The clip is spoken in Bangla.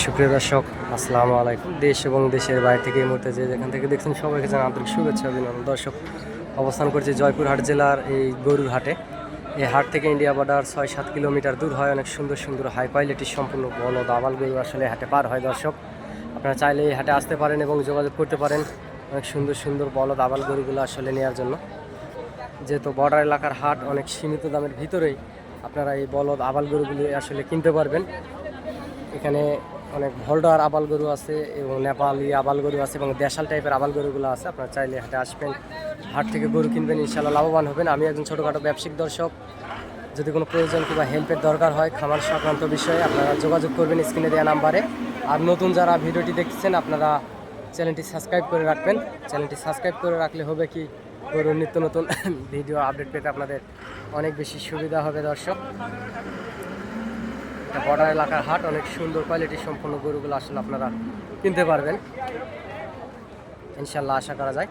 সুপ্রিয় দর্শক, আসসালামু আলাইকুম। দেশ এবং দেশের বাইরে থেকে এই মুহূর্তে যেখান থেকে দেখছেন সবাইকে জানাই আন্তরিক শুভেচ্ছা অভিনন্দন। দর্শক, অবস্থান করছি জয়পুরহাট জেলার এই গরুর হাটে। এই হাট থেকে ইন্ডিয়া বর্ডার 6-7 কিলোমিটার দূর হয়। অনেক সুন্দর সুন্দর হাই কোয়ালিটির সম্পূর্ণ বলদ আবাল গরু আসলে হাটে পার হয়। দর্শক, আপনারা চাইলে এই হাটে আসতে পারেন এবং যোগাযোগ করতে পারেন অনেক সুন্দর সুন্দর বলদ আবাল গরুগুলো আসলে নেওয়ার জন্য। যেহেতু বর্ডার এলাকার হাট, অনেক সীমিত দামের ভিতরেই আপনারা এই বলদ আবাল গরুগুলি আসলে কিনতে পারবেন। এখানে অনেক ভলডার আবাল গরু আছে এবং নেপালি আবাল গরু আছে এবং দেশাল টাইপের আবাল গরুগুলো আছে। আপনারা চাইলে হাটে আসবেন, হাট থেকে গরু কিনবেন, ইনশাল্লাহ লাভবান হবেন। আমি একজন ছোটোখাটো ব্যবসায়িক দর্শক। যদি কোনো প্রয়োজন কিংবা হেল্পের দরকার হয় খামার সংক্রান্ত বিষয়ে, আপনারা যোগাযোগ করবেন স্ক্রিনে দেওয়া নাম্বারে। আর নতুন যারা ভিডিওটি দেখছেন, আপনারা চ্যানেলটি সাবস্ক্রাইব করে রাখবেন। চ্যানেলটি সাবস্ক্রাইব করে রাখলে হবে কি, গরুর নিত্য নতুন ভিডিও আপডেট পেতে আপনাদের অনেক বেশি সুবিধা হবে। দর্শক, বর্ডার এলাকার হাট, অনেক সুন্দর কোয়ালিটি সম্পন্ন গরুগুলো আসলে আপনারা কিনতে পারবেন, ইনশাল্লাহ আশা করা যায়।